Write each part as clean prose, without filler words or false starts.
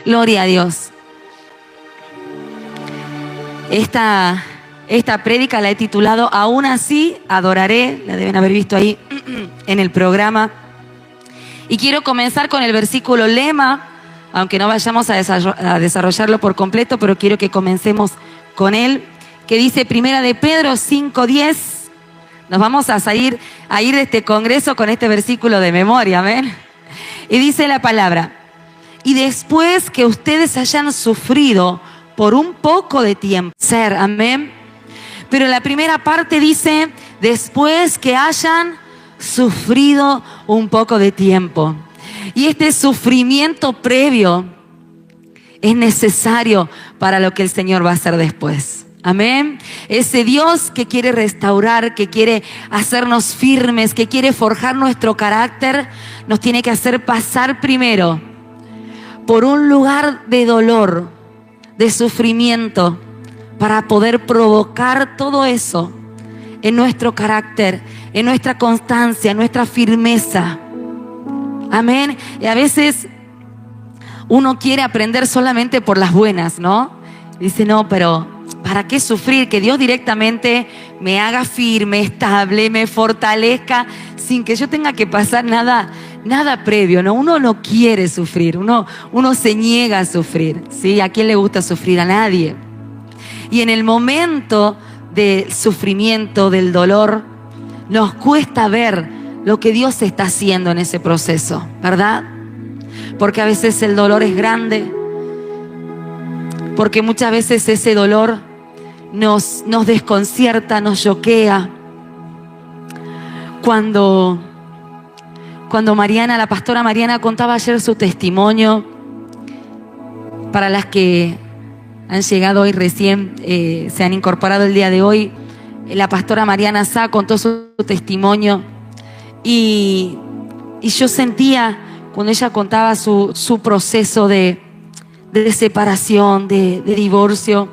Gloria a Dios. Esta prédica la he titulado Aún así adoraré. La deben haber visto ahí en el programa. Y quiero comenzar con el versículo lema, aunque no vayamos a desarrollarlo por completo, pero quiero que comencemos con él, que dice Primera de Pedro 5:10. Nos vamos a ir de este congreso con este versículo de memoria, amén. Y dice la palabra: y después que ustedes hayan sufrido por un poco de tiempo, amén. Pero la primera parte dice, después que hayan sufrido un poco de tiempo. Y este sufrimiento previo es necesario para lo que el Señor va a hacer después. Amén. Ese Dios que quiere restaurar, que quiere hacernos firmes, que quiere forjar nuestro carácter, nos tiene que hacer pasar primero por un lugar de dolor, de sufrimiento, para poder provocar todo eso en nuestro carácter, en nuestra constancia, en nuestra firmeza. Amén. Y a veces uno quiere aprender solamente por las buenas, ¿no? Dice, no, pero ¿para qué sufrir? Que Dios directamente me haga firme, estable, me fortalezca, sin que yo tenga que pasar nada previo, ¿no? Uno no quiere sufrir, uno se niega a sufrir, ¿sí? ¿A quién le gusta sufrir? A nadie. Y en el momento del sufrimiento, del dolor, nos cuesta ver lo que Dios está haciendo en ese proceso, ¿verdad? Porque a veces el dolor es grande, porque muchas veces ese dolor nos desconcierta, nos choquea. Cuando Mariana, la pastora Mariana, contaba ayer su testimonio, para las que han llegado hoy recién, se han incorporado el día de hoy, la pastora Mariana Sá contó su testimonio y yo sentía cuando ella contaba su proceso de separación, de divorcio,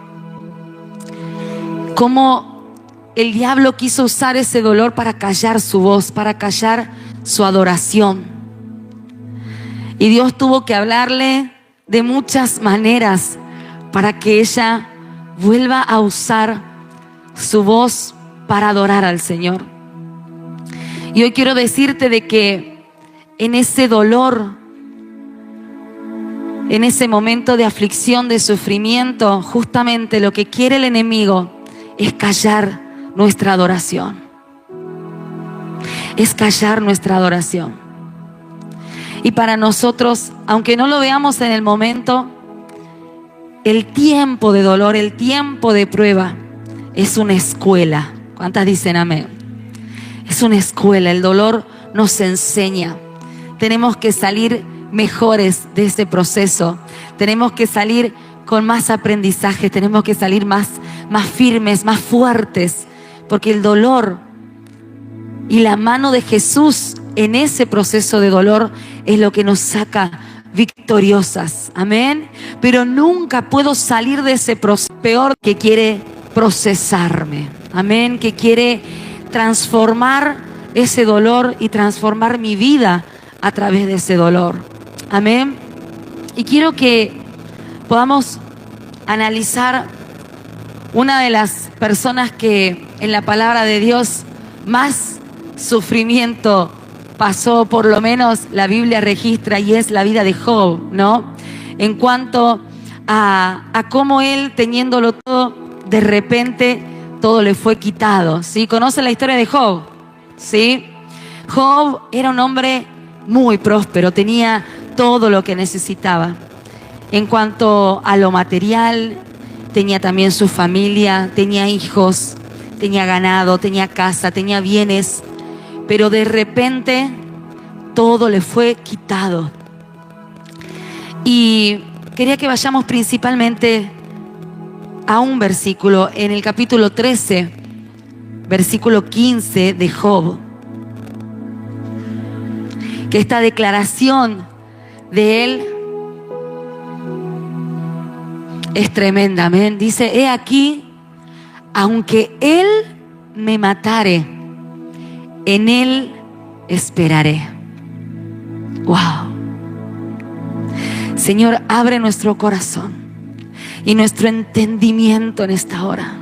cómo el diablo quiso usar ese dolor para callar su voz, para callar su adoración. Y Dios tuvo que hablarle de muchas maneras para que ella vuelva a usar su voz para adorar al Señor. Y hoy quiero decirte de que en ese dolor, en ese momento de aflicción, de sufrimiento, justamente lo que quiere el enemigo es callar nuestra adoración. Es callar nuestra adoración. Y para nosotros, aunque no lo veamos en el momento, el tiempo de dolor, el tiempo de prueba es una escuela. ¿Cuántas dicen amén? Es una escuela. El dolor nos enseña. Tenemos que salir mejores de ese proceso. Tenemos que salir con más aprendizaje. Tenemos que salir más firmes, más fuertes. Porque el dolor y la mano de Jesús en ese proceso de dolor es lo que nos saca victoriosas. Amén. Pero nunca puedo salir de ese proceso peor, que quiere procesarme. Amén. Que quiere transformar ese dolor y transformar mi vida a través de ese dolor. Amén. Y quiero que podamos analizar una de las personas que en la palabra de Dios más sufrimiento pasó, por lo menos la Biblia registra, y es la vida de Job, ¿no? En cuanto a cómo él, teniéndolo todo, de repente todo le fue quitado, ¿sí? ¿Conocen la historia de Job? ¿Sí? Job era un hombre muy próspero, tenía todo lo que necesitaba. En cuanto a lo material, tenía también su familia, tenía hijos, tenía ganado, tenía casa, tenía bienes, pero de repente todo le fue quitado. Y quería que vayamos principalmente a un versículo en el capítulo 13, versículo 15 de Job, que esta declaración de él es tremenda. Amén. Dice, he aquí, aunque él me matare, en él esperaré. Wow. Señor, abre nuestro corazón y nuestro entendimiento en esta hora.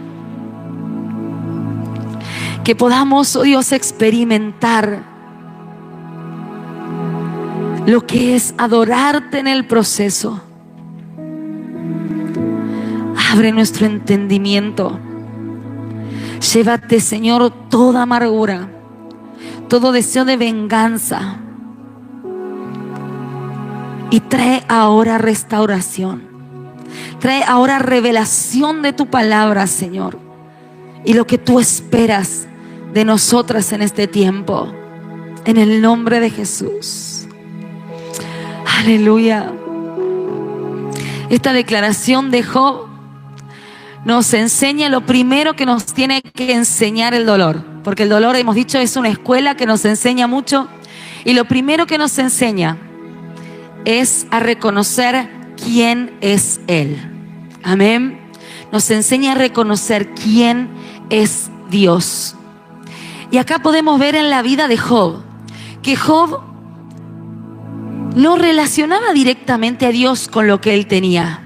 Que podamos, oh Dios, experimentar lo que es adorarte en el proceso. Abre nuestro entendimiento. Llévate, Señor, toda amargura, todo deseo de venganza, y trae ahora restauración. Trae ahora revelación de tu palabra, Señor, y lo que tú esperas de nosotras en este tiempo, en el nombre de Jesús. Aleluya. Esta declaración de Job nos enseña lo primero que nos tiene que enseñar el dolor, porque el dolor, hemos dicho, es una escuela que nos enseña mucho, y lo primero que nos enseña es a reconocer quién es Él. Amén. Nos enseña a reconocer quién es Dios. Y acá podemos ver en la vida de Job que Job no relacionaba directamente a Dios con lo que él tenía.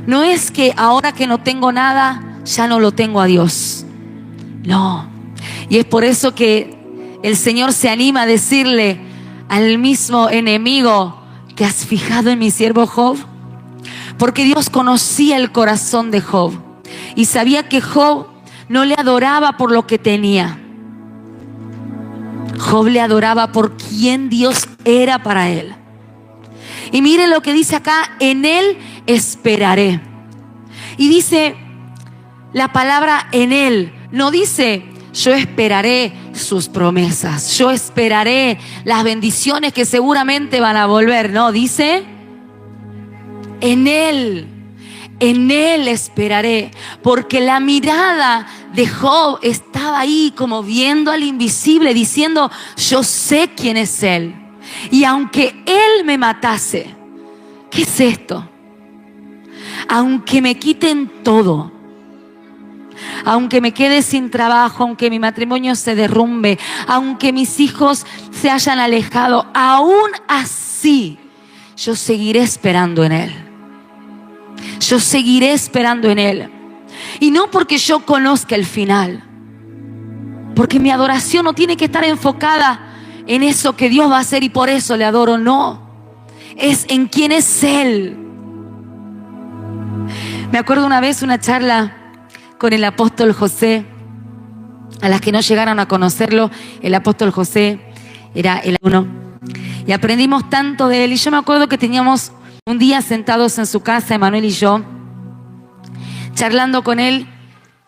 No es que ahora que no tengo nada, ya no lo tengo a Dios. No. Y es por eso que el Señor se anima a decirle al mismo enemigo: ¿te has fijado en mi siervo Job? Porque Dios conocía el corazón de Job y sabía que Job no le adoraba por lo que tenía. Job le adoraba por quien Dios era para él. Y miren lo que dice acá: en Él esperaré. Y dice la palabra en Él, no dice yo esperaré sus promesas, yo esperaré las bendiciones que seguramente van a volver. No, dice en Él esperaré. Porque la mirada de Job estaba ahí como viendo al invisible, diciendo: yo sé quién es Él. Y aunque Él me matase, ¿qué es esto? Aunque me quiten todo, aunque me quede sin trabajo, aunque mi matrimonio se derrumbe, aunque mis hijos se hayan alejado, aún así yo seguiré esperando en Él. Yo seguiré esperando en Él. Y no porque yo conozca el final, porque mi adoración no tiene que estar enfocada en eso que Dios va a hacer y por eso le adoro. No, es en quién es Él. Me acuerdo una vez una charla con el apóstol José. A las que no llegaron a conocerlo, el apóstol José era el uno, y aprendimos tanto de él. Y yo me acuerdo que teníamos un día sentados en su casa, Emanuel y yo, charlando con él,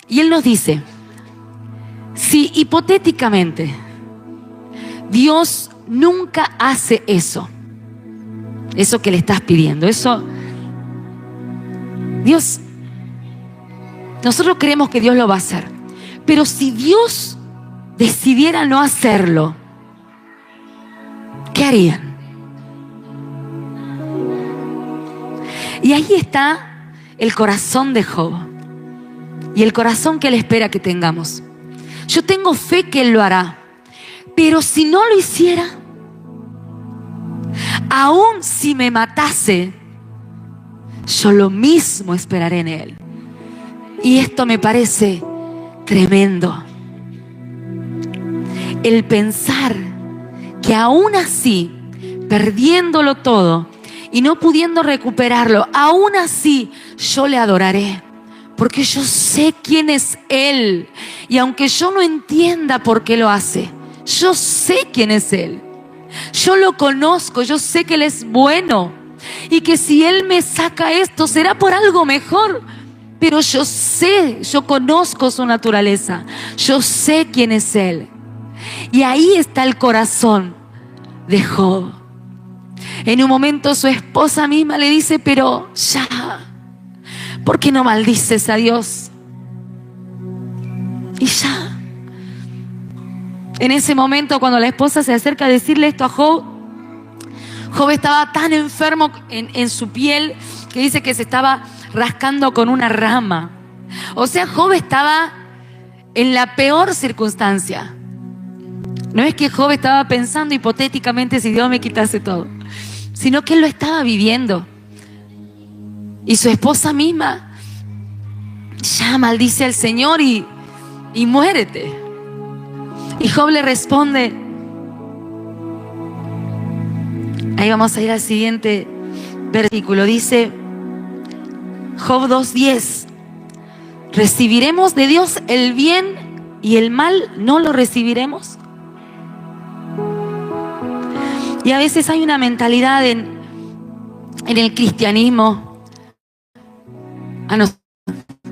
y él nos dice: si hipotéticamente Dios nunca hace eso que le estás pidiendo, eso Dios, nosotros creemos que Dios lo va a hacer, pero si Dios decidiera no hacerlo, ¿qué harían? Y ahí está el corazón de Job y el corazón que Él espera que tengamos. Yo tengo fe que Él lo hará, pero si no lo hiciera, aún si me matase, yo lo mismo esperaré en Él. Y esto me parece tremendo, el pensar que aún así, perdiéndolo todo y no pudiendo recuperarlo, aún así yo le adoraré, porque yo sé quién es Él. Y aunque yo no entienda por qué lo hace, yo sé quién es Él. Yo lo conozco, yo sé que Él es bueno y que si Él me saca esto será por algo mejor. Pero yo sé, yo conozco su naturaleza, yo sé quién es Él. Y ahí está el corazón de Job. En un momento su esposa misma le dice: pero ya, ¿por qué no maldices a Dios? Y ya. En ese momento, cuando la esposa se acerca a decirle esto a Job, Job estaba tan enfermo en su piel que dice que se estaba rascando con una rama. O sea, Job estaba en la peor circunstancia. No es que Job estaba pensando hipotéticamente si Dios me quitase todo. sino que él lo estaba viviendo. Y su esposa misma ya maldice al Señor y muérete. Y Job le responde, ahí vamos a ir al siguiente versículo, dice Job 2:10, ¿recibiremos de Dios el bien y el mal no lo recibiremos? Y a veces hay una mentalidad en el cristianismo,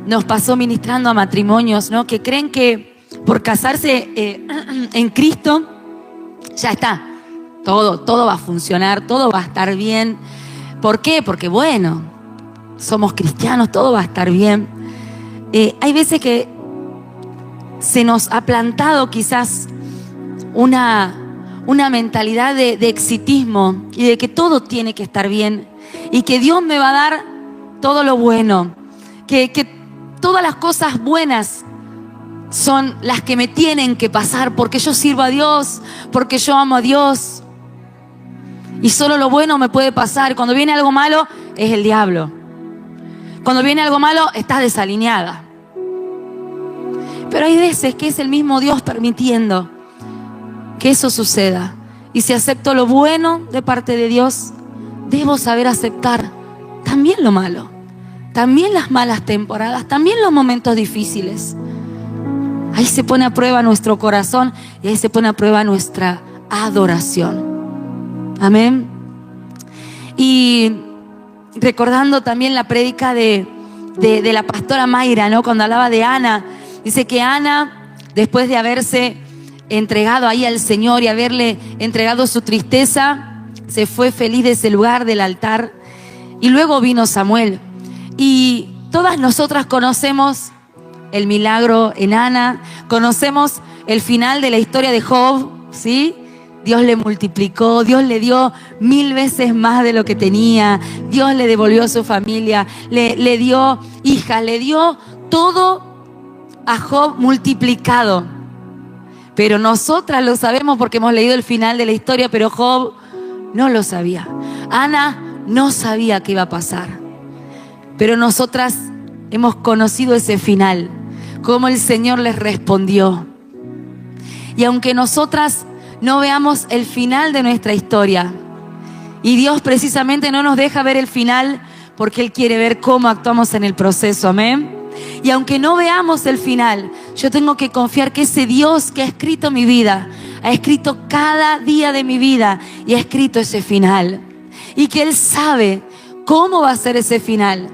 nos pasó ministrando a matrimonios, ¿no? Que creen que por casarse en Cristo ya está, todo va a funcionar, todo va a estar bien. ¿Por qué? Porque bueno, somos cristianos, todo va a estar bien. Hay veces que se nos ha plantado quizás una mentalidad de exitismo y de que todo tiene que estar bien y que Dios me va a dar todo lo bueno, que todas las cosas buenas son las que me tienen que pasar porque yo sirvo a Dios, porque yo amo a Dios y solo lo bueno me puede pasar. Cuando viene algo malo es el diablo. Cuando viene algo malo estás desalineada. Pero hay veces que es el mismo Dios permitiendo que eso suceda. Y si acepto lo bueno de parte de Dios, debo saber aceptar también lo malo, también las malas temporadas, también los momentos difíciles. Ahí se pone a prueba nuestro corazón y ahí se pone a prueba nuestra adoración. Amén. Y recordando también la prédica de la pastora Mayra, ¿no? Cuando hablaba de Ana, dice que Ana, después de haberse entregado ahí al Señor y haberle entregado su tristeza, se fue feliz de ese lugar del altar. Y luego vino Samuel. Y todas nosotras conocemos el milagro en Ana, conocemos el final de la historia de Job, ¿sí? Dios le multiplicó, Dios le dio 1000 veces más de lo que tenía, Dios le devolvió a su familia, le dio hijas, le dio todo a Job multiplicado. Pero nosotras lo sabemos porque hemos leído el final de la historia, pero Job no lo sabía. Ana no sabía qué iba a pasar. Pero nosotras hemos conocido ese final, cómo el Señor les respondió. Y aunque nosotras no veamos el final de nuestra historia, y Dios precisamente no nos deja ver el final porque Él quiere ver cómo actuamos en el proceso, amén. Y aunque no veamos el final, yo tengo que confiar que ese Dios que ha escrito mi vida, ha escrito cada día de mi vida y ha escrito ese final. Y que Él sabe cómo va a ser ese final.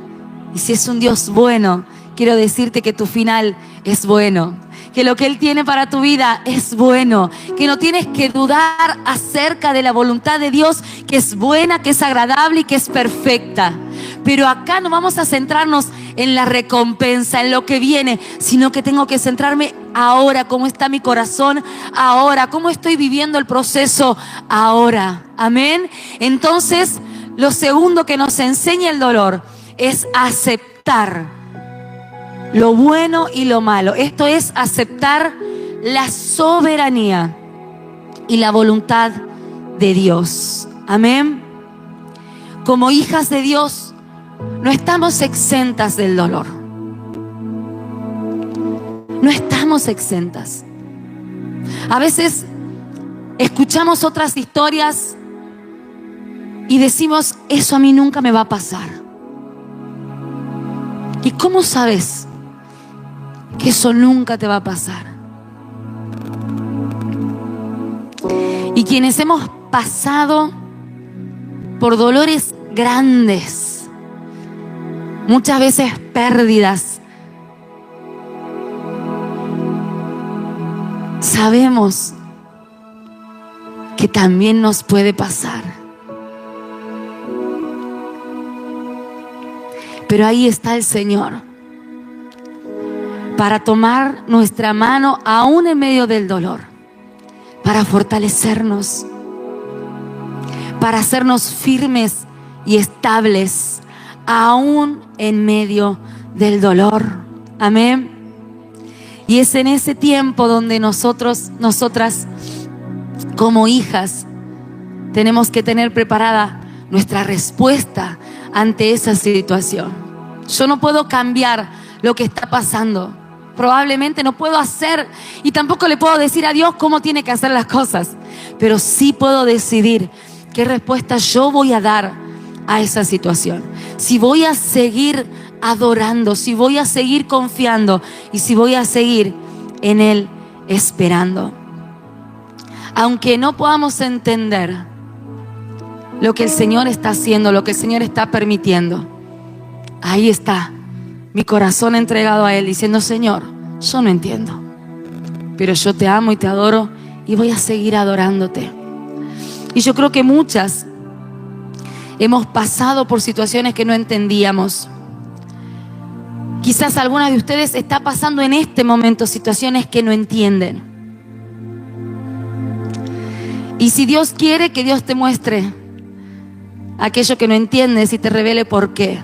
Y si es un Dios bueno, quiero decirte que tu final es bueno. Que lo que Él tiene para tu vida es bueno. Que no tienes que dudar acerca de la voluntad de Dios, que es buena, que es agradable y que es perfecta. Pero acá no vamos a centrarnos en la recompensa, en lo que viene, sino que tengo que centrarme ahora, cómo está mi corazón ahora, cómo estoy viviendo el proceso ahora. Amén. Entonces, lo segundo que nos enseña el dolor es aceptar lo bueno y lo malo. Esto es aceptar la soberanía y la voluntad de Dios. Amén. Como hijas de Dios, no estamos exentas del dolor. No estamos exentas. A veces escuchamos otras historias y decimos, eso a mí nunca me va a pasar. ¿Y cómo sabes que eso nunca te va a pasar? Y quienes hemos pasado por dolores grandes, muchas veces pérdidas, sabemos que también nos puede pasar. Pero ahí está el Señor para tomar nuestra mano aún en medio del dolor, para fortalecernos, para hacernos firmes y estables aún en medio del dolor. Amén. Y es en ese tiempo donde nosotras como hijas tenemos que tener preparada nuestra respuesta ante esa situación. Yo no puedo cambiar lo que está pasando. Probablemente no puedo hacer y tampoco le puedo decir a Dios cómo tiene que hacer las cosas. Pero sí puedo decidir qué respuesta yo voy a dar a esa situación. Si voy a seguir adorando, si voy a seguir confiando y si voy a seguir en Él esperando. Aunque no podamos entender lo que el Señor está haciendo, lo que el Señor está permitiendo, ahí está mi corazón entregado a Él, diciendo: Señor, yo no entiendo, pero yo te amo y te adoro y voy a seguir adorándote. Y yo creo que muchas hemos pasado por situaciones que no entendíamos. Quizás alguna de ustedes está pasando en este momento situaciones que no entienden. Y si Dios quiere, que Dios te muestre aquello que no entiendes y te revele por qué.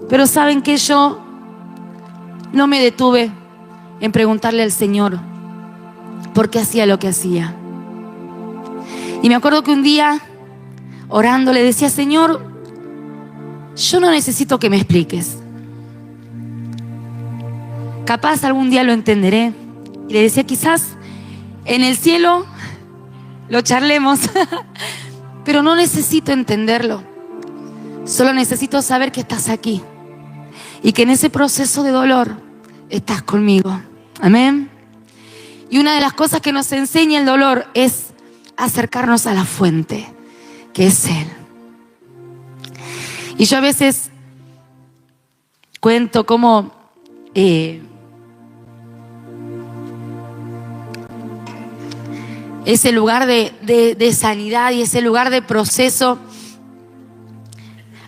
Pero saben que yo no me detuve en preguntarle al Señor por qué hacía lo que hacía. Y me acuerdo que un día, orando, le decía: Señor, yo no necesito que me expliques. Capaz algún día lo entenderé. Y le decía: quizás en el cielo lo charlemos, pero no necesito entenderlo. Solo necesito saber que estás aquí y que en ese proceso de dolor estás conmigo. Amén. Y una de las cosas que nos enseña el dolor es acercarnos a la fuente, que es Él. Y yo a veces cuento cómo ese lugar de sanidad y ese lugar de proceso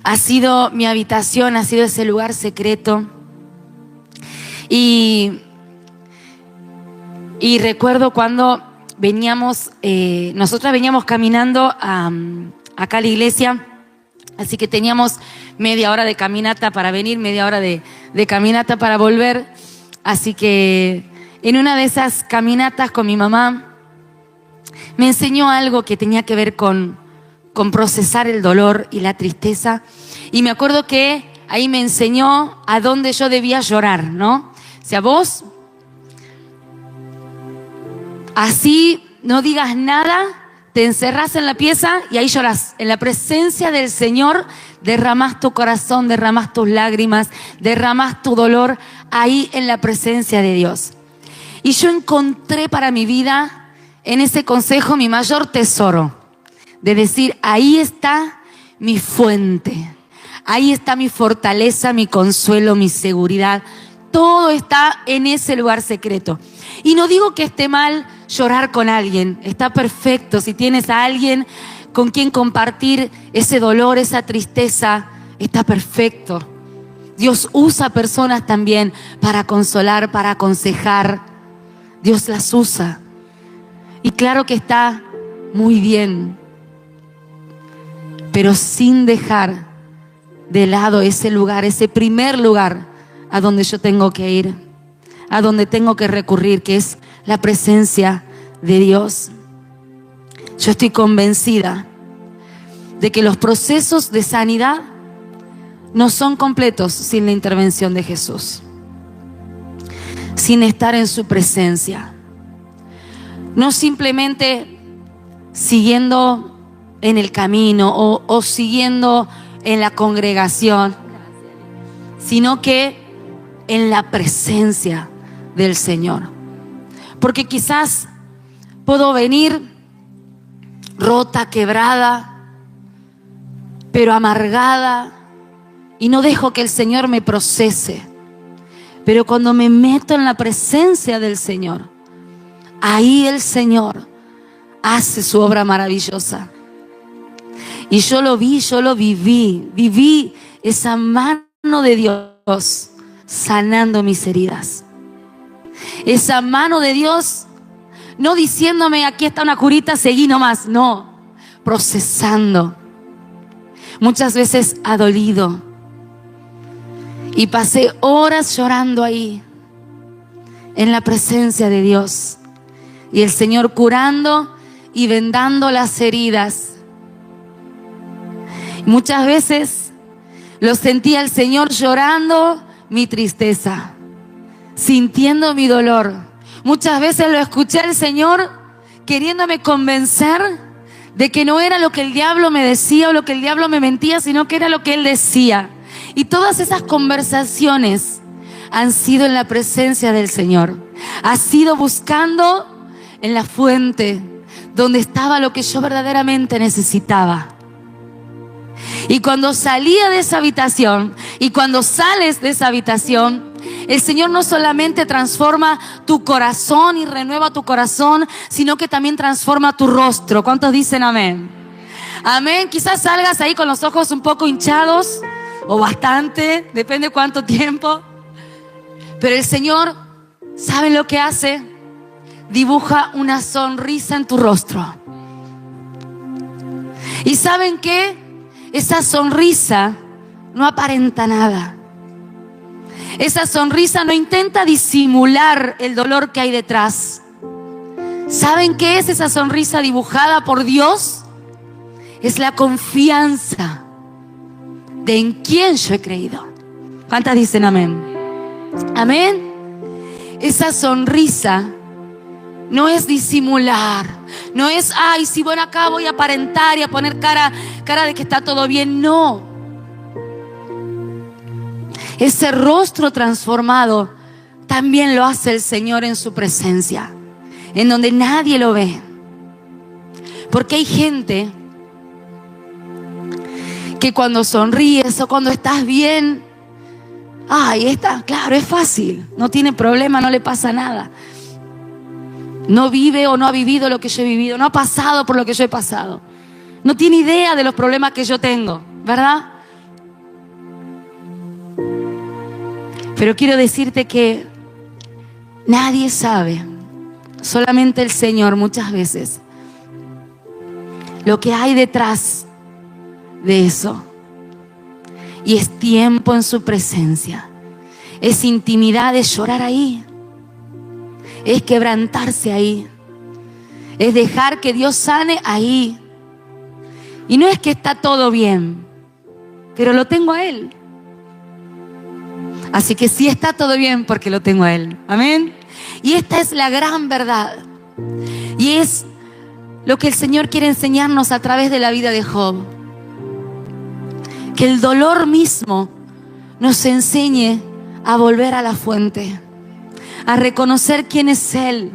ha sido mi habitación, ha sido ese lugar secreto. Y recuerdo cuando nosotras veníamos caminando acá a la iglesia, así que teníamos media hora de caminata para venir, media hora de caminata para volver. Así que en una de esas caminatas con mi mamá, me enseñó algo que tenía que ver con procesar el dolor y la tristeza. Y me acuerdo que ahí me enseñó a dónde yo debía llorar, ¿no? O sea, vos así no digas nada, te encerrás en la pieza y ahí llorás. En la presencia del Señor derramás tu corazón, derramás tus lágrimas, derramás tu dolor ahí en la presencia de Dios. Y yo encontré para mi vida en ese consejo mi mayor tesoro, de decir: ahí está mi fuente, ahí está mi fortaleza, mi consuelo, mi seguridad. Todo está en ese lugar secreto. Y no digo que esté mal llorar con alguien, está perfecto. Si tienes a alguien con quien compartir ese dolor, esa tristeza, está perfecto. Dios usa personas también para consolar, para aconsejar. Dios las usa. Y claro que está muy bien, pero sin dejar de lado ese lugar, ese primer lugar a donde yo tengo que ir, a donde tengo que recurrir, que es la presencia de Dios. Yo estoy convencida de que los procesos de sanidad no son completos sin la intervención de Jesús, sin estar en su presencia. No simplemente siguiendo en el camino o siguiendo en la congregación, sino que en la presencia del Señor. Porque quizás puedo venir rota, quebrada, pero amargada, y no dejo que el Señor me procese. Pero cuando me meto en la presencia del Señor, ahí el Señor hace su obra maravillosa. Y yo lo vi, yo lo viví esa mano de Dios sanando mis heridas. Esa mano de Dios no diciéndome: aquí está una curita, seguí nomás. No, procesando. Muchas veces ha dolido. Y pasé horas llorando ahí, en la presencia de Dios. Y el Señor curando y vendando las heridas. Muchas veces lo sentía el Señor llorando mi tristeza, sintiendo mi dolor. Muchas veces lo escuché al Señor queriéndome convencer de que no era lo que el diablo me decía o lo que el diablo me mentía, sino que era lo que Él decía. Y todas esas conversaciones han sido en la presencia del Señor. Ha sido buscando en la fuente donde estaba lo que yo verdaderamente necesitaba. Y cuando salía de esa habitación, y cuando sales de esa habitación, el Señor no solamente transforma tu corazón y renueva tu corazón, sino que también transforma tu rostro. ¿Cuántos dicen amén? Amén. Quizás salgas ahí con los ojos un poco hinchados, o bastante, depende cuánto tiempo. Pero el Señor, ¿saben lo que hace? Dibuja una sonrisa en tu rostro. ¿Y saben qué? Esa sonrisa no aparenta nada. Esa sonrisa no intenta disimular el dolor que hay detrás. ¿Saben qué es esa sonrisa dibujada por Dios? Es la confianza de en quién yo he creído. ¿Cuántas dicen amén? Amén. Esa sonrisa no es disimular, no es, ay, si bueno, acá voy a aparentar y a poner cara de que está todo bien. No. Ese rostro transformado también lo hace el Señor en su presencia, en donde nadie lo ve. Porque hay gente que cuando sonríes o cuando estás bien, ay, está, claro, es fácil, no tiene problema, no le pasa nada. No vive o no ha vivido lo que yo he vivido, no ha pasado por lo que yo he pasado. No tiene idea de los problemas que yo tengo, ¿verdad? Pero quiero decirte que nadie sabe, solamente el Señor muchas veces, lo que hay detrás de eso. Y es tiempo en su presencia, es intimidad, es llorar ahí, es quebrantarse ahí, es dejar que Dios sane ahí. Y no es que está todo bien, pero lo tengo a Él. Así que sí está todo bien porque lo tengo a Él. Amén. Y esta es la gran verdad. Y es lo que el Señor quiere enseñarnos a través de la vida de Job. Que el dolor mismo nos enseñe a volver a la fuente, a reconocer quién es Él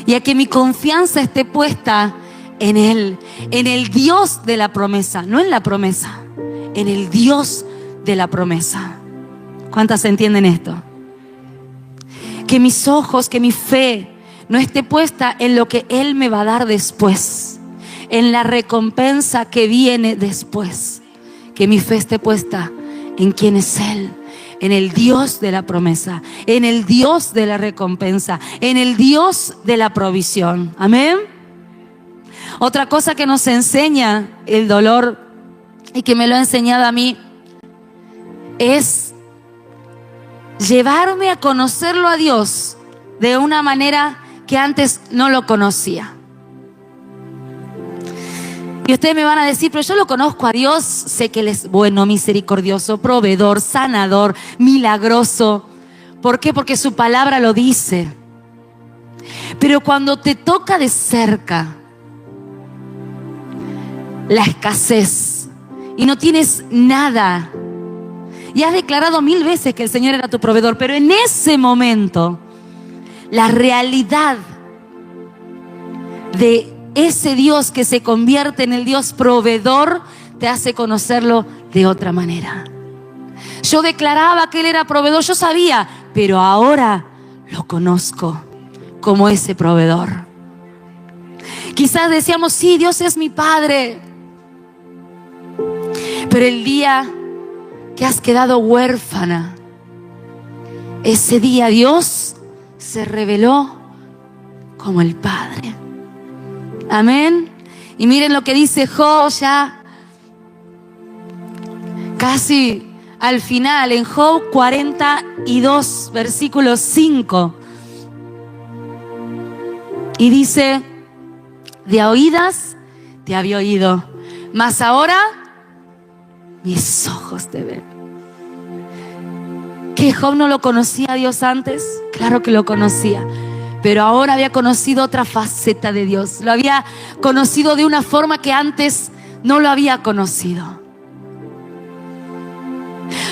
y a que mi confianza esté puesta en Él, en el Dios de la promesa, no en la promesa, en el Dios de la promesa. ¿Cuántas entienden esto? Que mis ojos, que mi fe no esté puesta en lo que Él me va a dar después, en la recompensa que viene después. Que mi fe esté puesta en quién es Él, en el Dios de la promesa, en el Dios de la recompensa, en el Dios de la provisión. Amén. Otra cosa que nos enseña el dolor y que me lo ha enseñado a mí es llevarme a conocerlo a Dios de una manera que antes no lo conocía. Y ustedes me van a decir, pero yo lo conozco a Dios, sé que Él es bueno, misericordioso, proveedor, sanador, milagroso. ¿Por qué? Porque su palabra lo dice. Pero cuando te toca de cerca la escasez y no tienes nada, y has declarado 1000 veces que el Señor era tu proveedor, pero en ese momento la realidad de ese Dios que se convierte en el Dios proveedor te hace conocerlo de otra manera. Yo declaraba que Él era proveedor, yo sabía, pero ahora lo conozco como ese proveedor. Quizás decíamos, sí, Dios es mi Padre, pero el día que has quedado huérfana, ese día Dios se reveló como el Padre. Amén. Y miren lo que dice Job ya casi al final, en Job 42, versículo 5. Y dice, de a oídas te había oído, mas ahora mis ojos te ven. ¿Que Job no lo conocía a Dios antes? Claro que lo conocía, pero ahora había conocido otra faceta de Dios. Lo había conocido de una forma que antes no lo había conocido.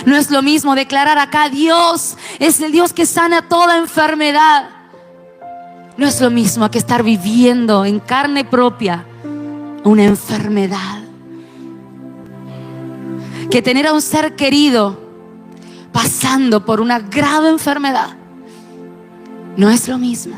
No es lo mismo declarar acá: Dios es el Dios que sana toda enfermedad. No es lo mismo que estar viviendo en carne propia una enfermedad. Que tener a un ser querido pasando por una grave enfermedad. No es lo mismo.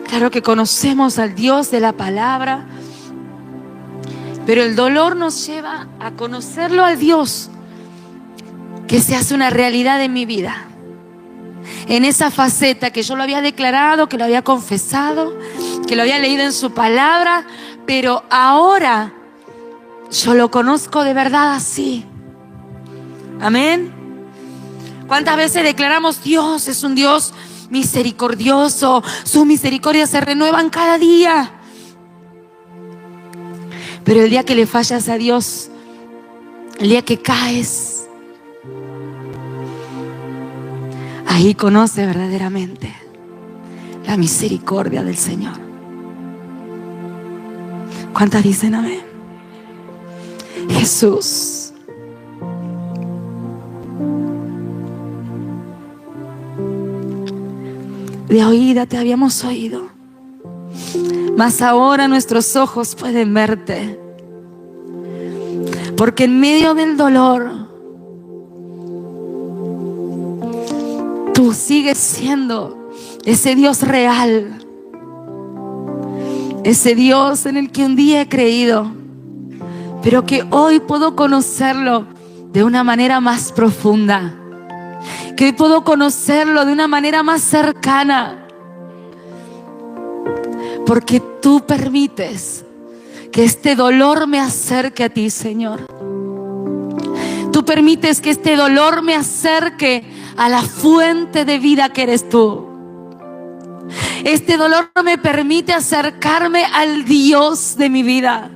Claro que conocemos al Dios de la palabra, pero el dolor nos lleva a conocerlo al Dios que se hace una realidad en mi vida. En esa faceta que yo lo había declarado, que lo había confesado, que lo había leído en su palabra, pero ahora yo lo conozco de verdad así. Amén. ¿Cuántas veces declaramos: Dios es un Dios misericordioso, sus misericordias se renuevan cada día? Pero el día que le fallas a Dios, el día que caes, ahí conoce verdaderamente la misericordia del Señor. ¿Cuántas dicen amén? Jesús. De oída te habíamos oído, mas ahora nuestros ojos pueden verte. Porque en medio del dolor, tú sigues siendo ese Dios real, ese Dios en el que un día he creído, pero que hoy puedo conocerlo de una manera más profunda, que hoy puedo conocerlo de una manera más cercana, porque tú permites que este dolor me acerque a ti, Señor. Tú permites que este dolor me acerque a la fuente de vida que eres tú. Este dolor me permite acercarme al Dios de mi vida.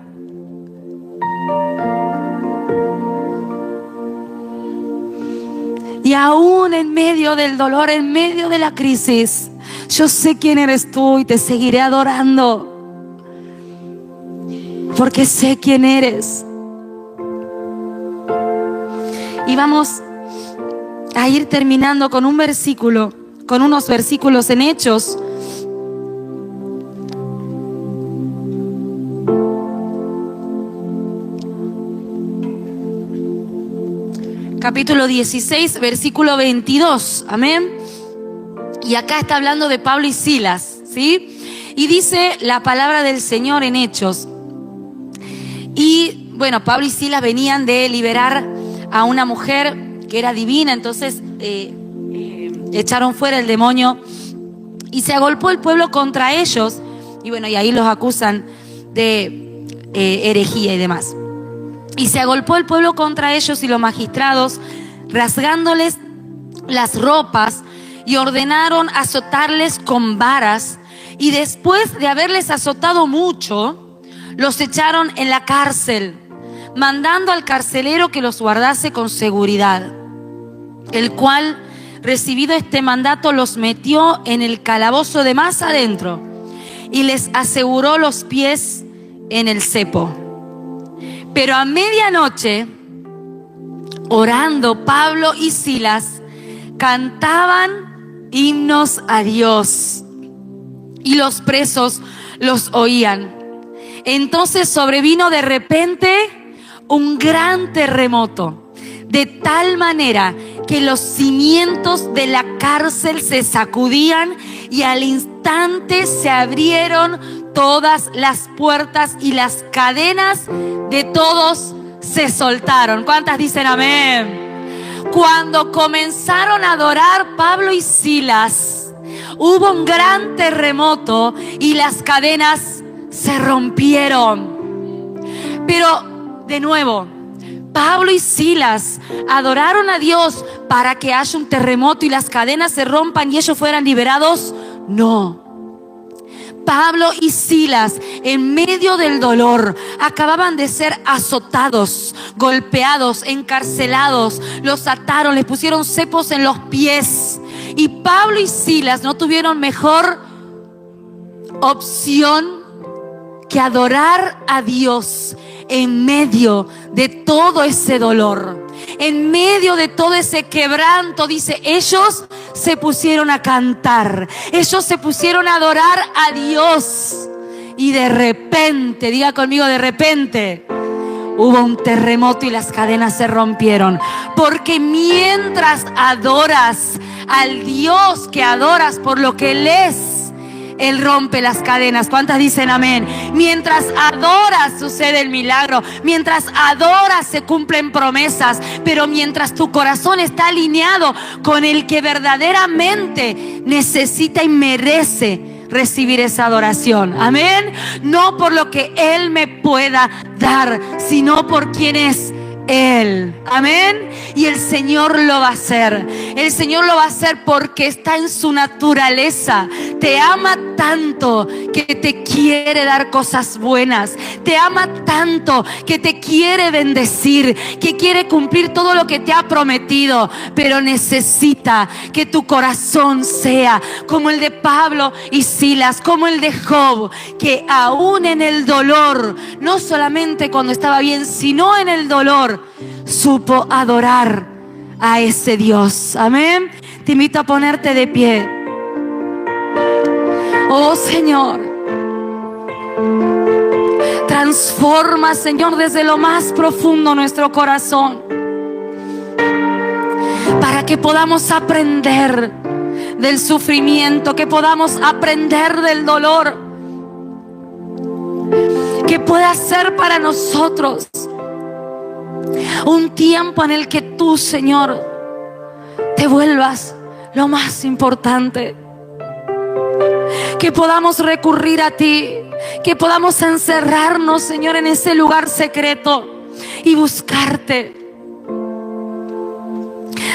Y aún en medio del dolor, en medio de la crisis, yo sé quién eres tú y te seguiré adorando. Porque sé quién eres. Y vamos a ir terminando con un versículo, con unos versículos en Hechos. Capítulo 16, versículo 22. Amén. Y acá está hablando de Pablo y Silas, ¿sí? Y dice la palabra del Señor en Hechos. Y bueno, Pablo y Silas venían de liberar a una mujer que era divina, entonces echaron fuera el demonio y se agolpó el pueblo contra ellos. Y bueno, y ahí los acusan de herejía y demás. Y se agolpó el pueblo contra ellos y los magistrados, rasgándoles las ropas, y ordenaron azotarles con varas. Y después de haberles azotado mucho, los echaron en la cárcel, mandando al carcelero que los guardase con seguridad, el cual, recibido este mandato, los metió en el calabozo de más adentro y les aseguró los pies en el cepo. Pero a medianoche, orando, Pablo y Silas cantaban himnos a Dios y los presos los oían. Entonces sobrevino de repente un gran terremoto, de tal manera que los cimientos de la cárcel se sacudían y al instante se abrieron todas las puertas y las cadenas de todos se soltaron. ¿Cuántas dicen amén? Cuando comenzaron a adorar Pablo y Silas, Hubo un gran terremoto y las cadenas se rompieron. Pero, de nuevo, Pablo y Silas adoraron a Dios para que haya un terremoto y las cadenas se rompan y ellos fueran liberados. No. Pablo y Silas, en medio del dolor, acababan de ser azotados, golpeados, encarcelados. Los ataron, les pusieron cepos en los pies. Y Pablo y Silas no tuvieron mejor opción que adorar a Dios en medio de todo ese dolor, en medio de todo ese quebranto. Dice, ellos se pusieron a cantar, ellos se pusieron a adorar a Dios. Y de repente, diga conmigo, de repente hubo un terremoto y las cadenas se rompieron. Porque mientras adoras al Dios que adoras por lo que Él es, Él rompe las cadenas. ¿Cuántas dicen amén? Mientras adoras sucede el milagro. Mientras adoras se cumplen promesas. Pero mientras tu corazón está alineado con el que verdaderamente necesita y merece recibir esa adoración. Amén. No por lo que Él me pueda dar, sino por quien es Él. Amén. Y el Señor lo va a hacer. El Señor lo va a hacer porque está en su naturaleza. Te ama tanto que te quiere dar cosas buenas. Te ama tanto que te quiere bendecir, que quiere cumplir todo lo que te ha prometido. Pero necesita que tu corazón sea como el de Pablo y Silas, como el de Job, que aún en el dolor, no solamente cuando estaba bien, sino en el dolor, supo adorar a ese Dios. Amén. Te invito a ponerte de pie. Oh Señor, transforma, Señor, desde lo más profundo nuestro corazón, para que podamos aprender del sufrimiento, que podamos aprender del dolor, que pueda ser para nosotros un tiempo en el que tú, Señor, te vuelvas lo más importante. Que podamos recurrir a ti, que podamos encerrarnos, Señor, en ese lugar secreto y buscarte.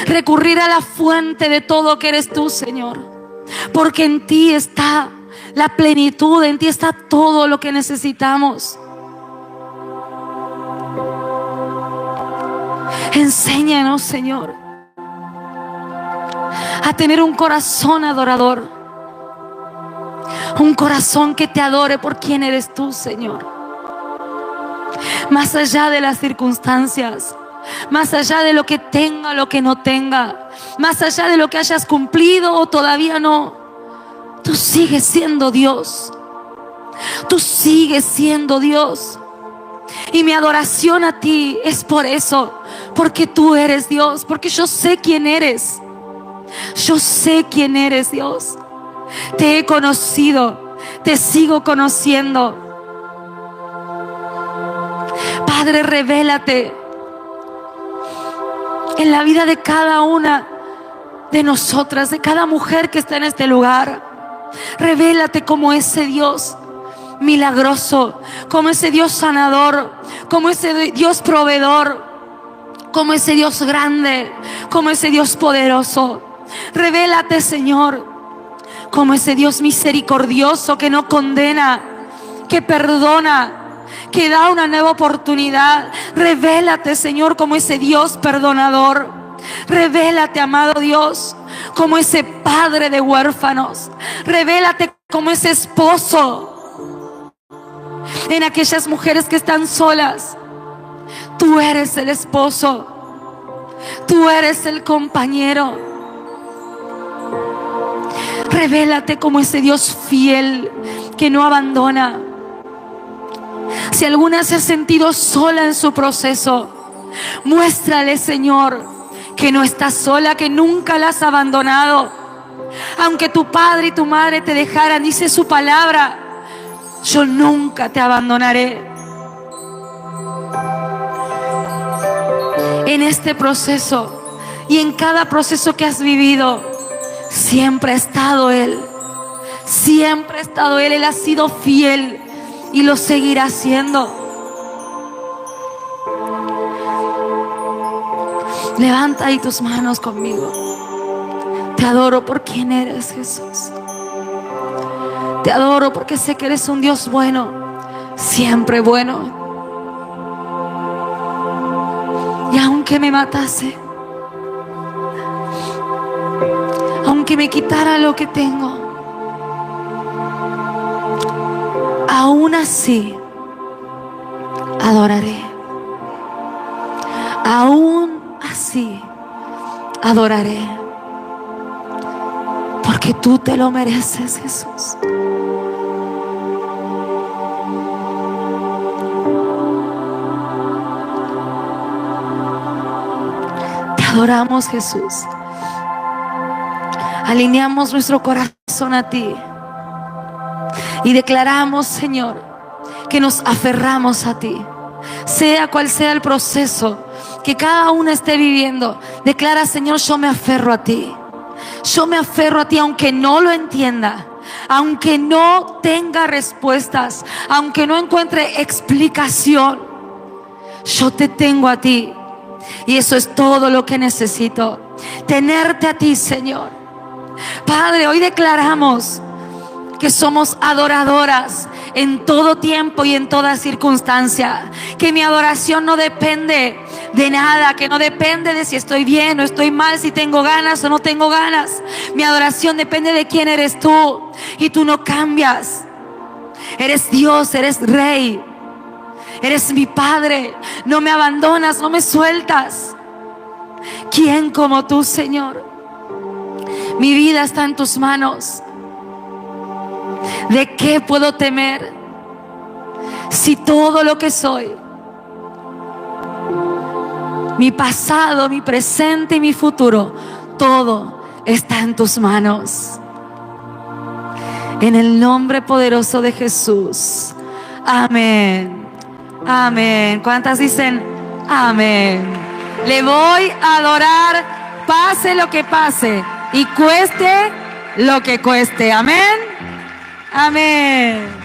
Recurrir a la fuente de todo que eres tú, Señor, porque en ti está la plenitud, en ti está todo lo que necesitamos. Enséñanos, Señor, a tener un corazón adorador, un corazón que te adore por quien eres tú, Señor, más allá de las circunstancias, más allá de lo que tenga o lo que no tenga, más allá de lo que hayas cumplido o todavía no. Tú sigues siendo Dios. Tú sigues siendo Dios. Y mi adoración a ti es por eso, porque tú eres Dios, porque yo sé quién eres. Yo sé quién eres, Dios. Te he conocido, te sigo conociendo. Padre, revélate en la vida de cada una de nosotras, de cada mujer que está en este lugar. Revélate como ese Dios milagroso, como ese Dios sanador, como ese Dios proveedor, como ese Dios grande, como ese Dios poderoso. Revélate, Señor, como ese Dios misericordioso que no condena, que perdona, que da una nueva oportunidad. Revélate, Señor, como ese Dios perdonador. Revélate, amado Dios, como ese padre de huérfanos. Revélate como ese esposo en aquellas mujeres que están solas. Tú eres el esposo, tú eres el compañero. Revélate como ese Dios fiel que no abandona. Si alguna se ha sentido sola en su proceso, muéstrale, Señor, que no estás sola, que nunca la has abandonado. Aunque tu padre y tu madre te dejaran, dice su palabra, yo nunca te abandonaré. En este proceso y en cada proceso que has vivido, siempre ha estado Él. Siempre ha estado Él ha sido fiel y lo seguirá haciendo. Levanta ahí tus manos conmigo. Te adoro por quien eres, Jesús. Te adoro porque sé que eres un Dios bueno, siempre bueno. Y aunque me matase, aunque me quitara lo que tengo, aún así adoraré. Aún así adoraré. Porque tú te lo mereces, Jesús. Te adoramos, Jesús. Alineamos nuestro corazón a ti y declaramos, Señor, que nos aferramos a ti. Sea cual sea el proceso que cada uno esté viviendo, declara, Señor, yo me aferro a ti. Yo me aferro a ti aunque no lo entienda, aunque no tenga respuestas, aunque no encuentre explicación. Yo te tengo a ti. Y eso es todo lo que necesito. Tenerte a ti, Señor. Padre, hoy declaramos que somos adoradoras en todo tiempo y en toda circunstancia. Que mi adoración no depende de nada, que no depende de si estoy bien o estoy mal, si tengo ganas o no tengo ganas. Mi adoración depende de quién eres tú, y tú no cambias. Eres Dios, eres Rey, eres mi Padre. No me abandonas, no me sueltas. ¿Quién como tú, Señor? Mi vida está en tus manos. ¿De qué puedo temer si todo lo que soy, mi pasado, mi presente y mi futuro, todo está en tus manos? En el nombre poderoso de Jesús. Amén. Amén. ¿Cuántas dicen amén? Le voy a adorar, pase lo que pase y cueste lo que cueste. Amén. Amén.